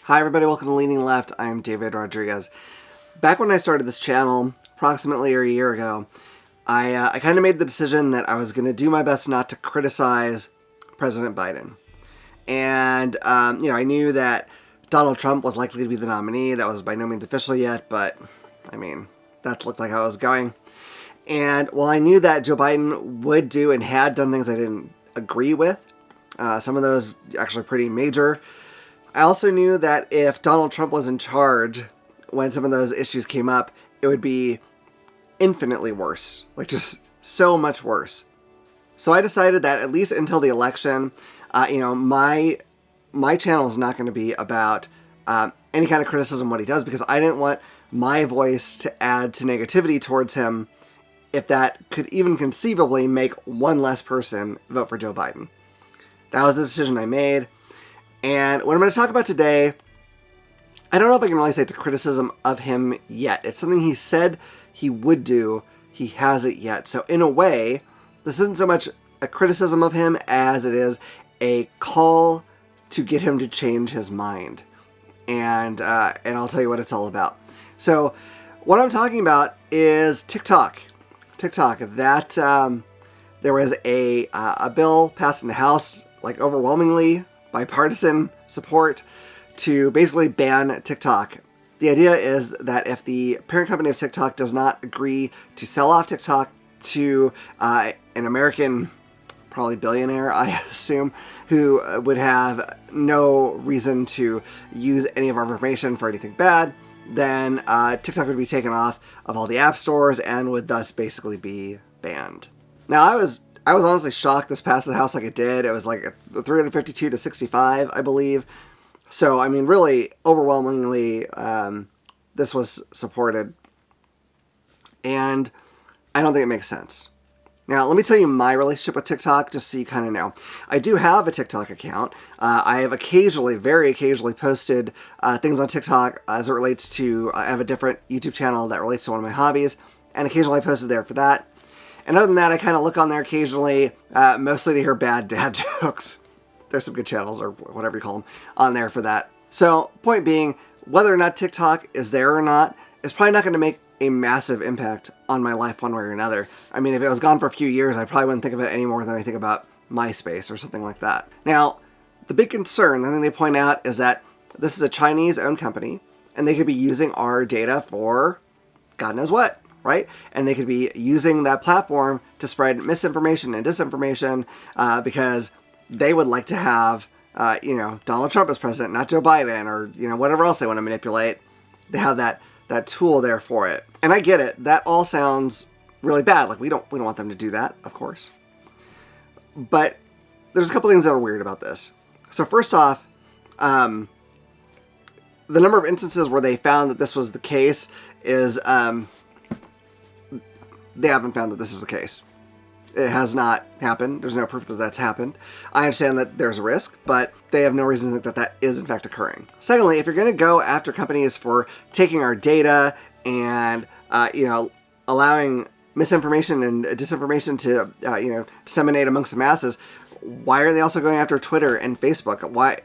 Hi everybody, welcome to Leaning Left. I am David Rodriguez. Back when I started this channel, approximately a year ago, I kind of made the decision that I was going to do my best not to criticize President Biden. And, I knew that Donald Trump was likely to be the nominee. That was by no means official yet, but, that looked like how it was going. And while I knew that Joe Biden would do and had done things I didn't agree with, some of those actually pretty major, I also knew that if Donald Trump was in charge when some of those issues came up, it would be infinitely worse. Like, just so much worse. So I decided that at least until the election, my channel is not going to be about any kind of criticism of what he does, because I didn't want my voice to add to negativity towards him if that could even conceivably make one less person vote for Joe Biden. That was the decision I made. And what I'm going to talk about today, I don't know if I can really say it's a criticism of him yet. It's something he said he would do. He hasn't yet. So in a way, this isn't so much a criticism of him as it is a call to get him to change his mind. And I'll tell you what it's all about. So what I'm talking about is TikTok. That there was a bill passed in the House, like overwhelmingly bipartisan support, to basically ban TikTok. The idea is that if the parent company of TikTok does not agree to sell off TikTok to an American, probably billionaire, I assume, who would have no reason to use any of our information for anything bad, then TikTok would be taken off of all the app stores and would thus basically be banned. Now, I was honestly shocked this passed the House like it did. It was like 352 to 65, I believe. So, really, overwhelmingly, this was supported. And I don't think it makes sense. Now, let me tell you my relationship with TikTok, just so you kind of know. I do have a TikTok account. I have very occasionally posted things on TikTok as it relates to, I have a different YouTube channel that relates to one of my hobbies, and occasionally I posted there for that. And other than that, I kind of look on there occasionally, mostly to hear bad dad jokes. There's some good channels, or whatever you call them, on there for that. So, point being, whether or not TikTok is there or not, is probably not going to make a massive impact on my life one way or another. If it was gone for a few years, I probably wouldn't think of it any more than I think about MySpace or something like that. Now, the big concern, the thing they point out, is that this is a Chinese-owned company, and they could be using our data for God knows what. Right? And they could be using that platform to spread misinformation and disinformation because they would like to have, Donald Trump as president, not Joe Biden, or, whatever else they want to manipulate. They have that tool there for it. And I get it. That all sounds really bad. Like, we don't want them to do that, of course. But there's a couple things that are weird about this. So first off, the number of instances where they found that this was the case is... they haven't found that this is the case. It has not happened. There's no proof that that's happened. I understand that there's a risk, but they have no reason to think that that is in fact occurring. Secondly, if you're going to go after companies for taking our data and, allowing misinformation and disinformation to, disseminate amongst the masses, why are they also going after Twitter and Facebook? Why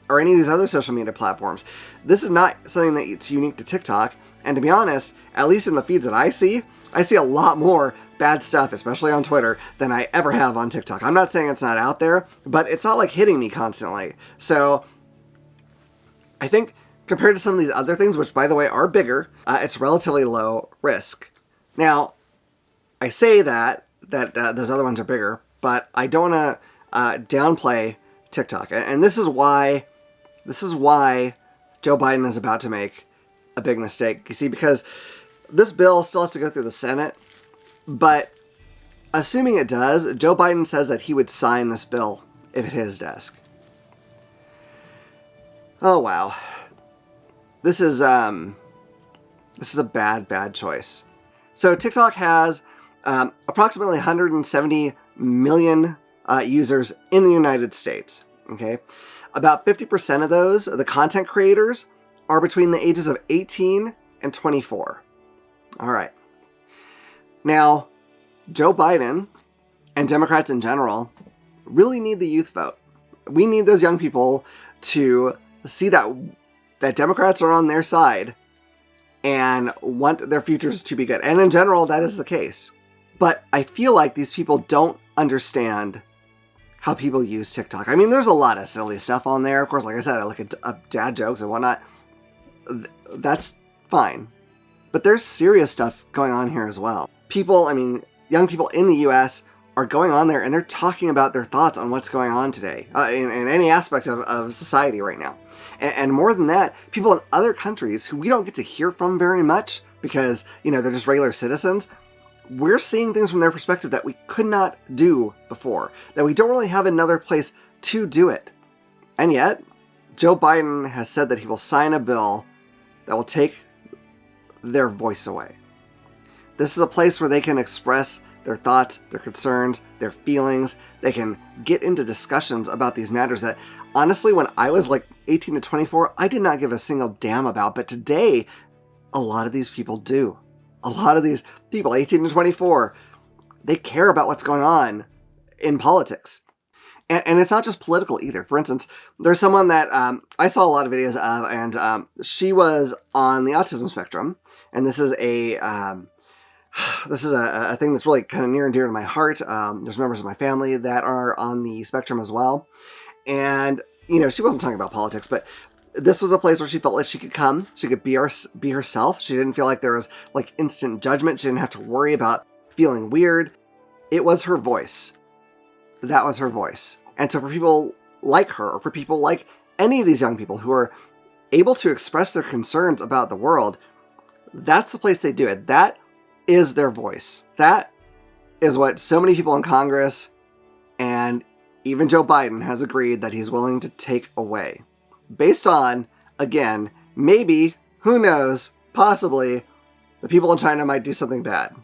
are any of these other social media platforms? This is not something that's unique to TikTok. And to be honest, at least in the feeds that I see a lot more bad stuff, especially on Twitter, than I ever have on TikTok. I'm not saying it's not out there, but it's not like hitting me constantly. So I think compared to some of these other things, which by the way are bigger, it's relatively low risk. Now, I say that those other ones are bigger, but I don't want to downplay TikTok. And this is why Joe Biden is about to make a big mistake. You see, because this bill still has to go through the Senate, but assuming it does, Joe Biden says that he would sign this bill if it hit his desk. Oh, wow. This is a bad choice. So TikTok has approximately 170 million users in the United States. Okay, about 50% of those, the content creators, are between the ages of 18 and 24. All right. Now, Joe Biden and Democrats in general really need the youth vote. We need those young people to see that that Democrats are on their side and want their futures to be good. And in general, that is the case. But I feel like these people don't understand how people use TikTok. I mean, there's a lot of silly stuff on there. Of course, like I said, I look at dad jokes and whatnot. That's fine. But there's serious stuff going on here as well. People, I mean, young people in the US are going on there and they're talking about their thoughts on what's going on today in any aspect of society right now. And more than that, people in other countries who we don't get to hear from very much because, you know, they're just regular citizens, we're seeing things from their perspective that we could not do before, that we don't really have another place to do it. And yet, Joe Biden has said that he will sign a bill that will take their voice away. This is a place where they can express their thoughts, their concerns, their feelings. They can get into discussions about these matters that, honestly, when I was like 18 to 24, I did not give a single damn about. But today, a lot of these people do. A lot of these people, 18 to 24, they care about what's going on in politics. And it's not just political either. For instance, there's someone that I saw a lot of videos of, and she was on the autism spectrum. And this is a thing that's really kind of near and dear to my heart. There's members of my family that are on the spectrum as well. And, you know, she wasn't talking about politics, but this was a place where she felt like she could come. She could be herself. She didn't feel like there was like instant judgment. She didn't have to worry about feeling weird. It was her voice. That was her voice. And so for people like her, or for people like any of these young people who are able to express their concerns about the world, that's the place they do it. That is their voice. That is what so many people in Congress and even Joe Biden has agreed that he's willing to take away. Based on, again, maybe, who knows, possibly, the people in China might do something bad.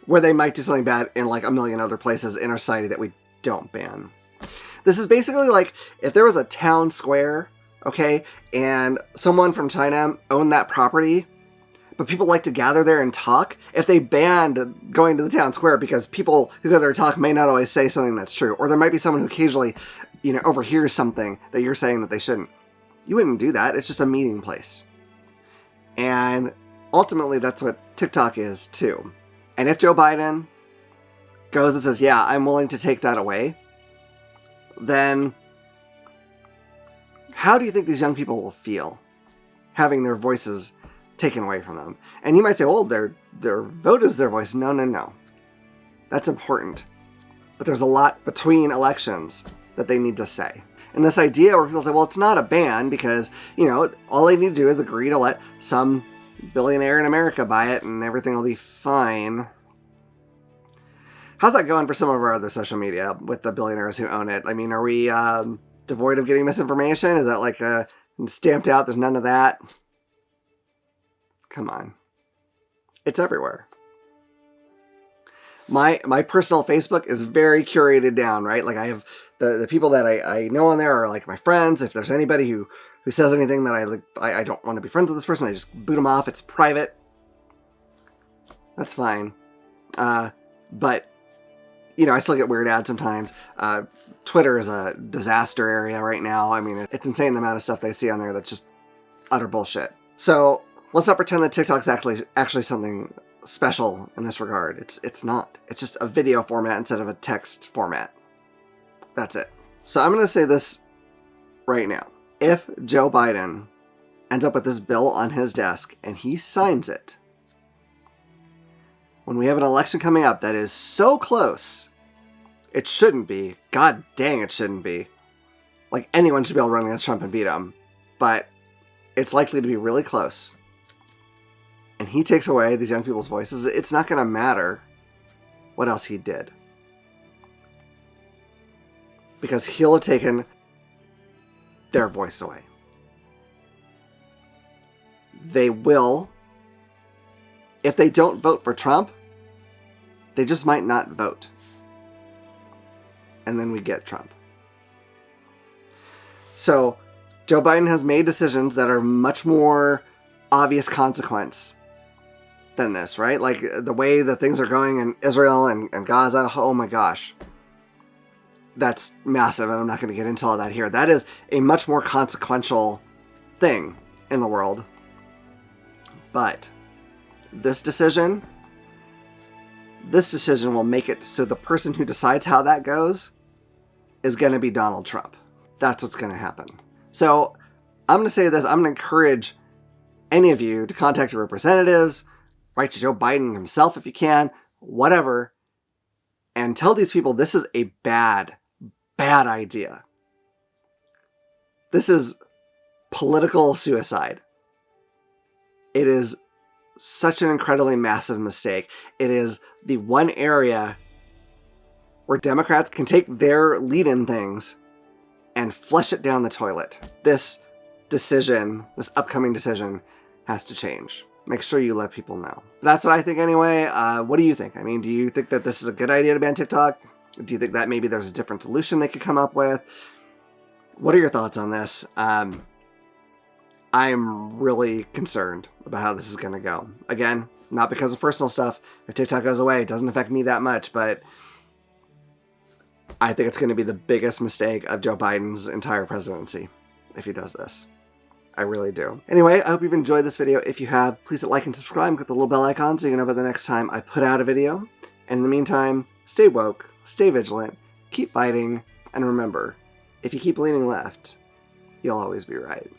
Where they might do something bad in like a million other places in our society that we don't ban. This is basically like if there was a town square, okay, and someone from China owned that property, but people like to gather there and talk. If they banned going to the town square because people who go there to talk may not always say something that's true, or there might be someone who occasionally, you know, overhears something that you're saying that they shouldn't. You wouldn't do that. It's just a meeting place. And ultimately, that's what TikTok is too. And if Joe Biden goes and says, yeah, I'm willing to take that away, then how do you think these young people will feel having their voices taken away from them? And you might say, well, their vote is their voice. No. That's important. But there's a lot between elections that they need to say. And this idea where people say, well, it's not a ban because, you know, all they need to do is agree to let some billionaire in America buy it and everything will be fine. How's that going for some of our other social media with the billionaires who own it? I mean, are we devoid of getting misinformation? Is that like stamped out? There's none of that? Come on. It's everywhere. My personal Facebook is very curated down, right? Like I have the people that I know on there are like my friends. If there's anybody who says anything that I don't want to be friends with this person, I just boot them off. It's private. That's fine. But, you know, I still get weird ads sometimes. Twitter is a disaster area right now. I mean, it's insane the amount of stuff they see on there that's just utter bullshit. So let's not pretend that TikTok's actually something special in this regard. It's not. It's just a video format instead of a text format. That's it. So I'm going to say this right now. If Joe Biden ends up with this bill on his desk and he signs it, when we have an election coming up that is so close, it shouldn't be. God dang, it shouldn't be. Like, anyone should be able to run against Trump and beat him. But it's likely to be really close. And he takes away these young people's voices. It's not going to matter what else he did. Because he'll have taken their voice away. They will. If they don't vote for Trump, they just might not vote. And then we get Trump. So, Joe Biden has made decisions that are much more obvious consequence than this, right? Like the way that things are going in Israel and Gaza, oh my gosh. That's massive, and I'm not going to get into all that here. That is a much more consequential thing in the world. But this decision will make it so the person who decides how that goes is going to be Donald Trump. That's what's going to happen. So I'm going to say this. I'm going to encourage any of you to contact your representatives, write to Joe Biden himself if you can, whatever, and tell these people this is a bad idea. This is political suicide. It is such an incredibly massive mistake. It is the one area where Democrats can take their lead in things and flush it down the toilet. This upcoming decision, has to change. Make sure you let people know. That's what I think anyway. What do you think? I mean, do you think that this is a good idea to ban TikTok? Do you think that maybe there's a different solution they could come up with? What are your thoughts on this? I'm really concerned about how this is going to go. Again, not because of personal stuff. If TikTok goes away, it doesn't affect me that much, but I think it's going to be the biggest mistake of Joe Biden's entire presidency if he does this. I really do. Anyway, I hope you've enjoyed this video. If you have, please hit like and subscribe. Click the little bell icon so you know about the next time I put out a video. And in the meantime, stay woke, stay vigilant, keep fighting, and remember, if you keep leaning left, you'll always be right.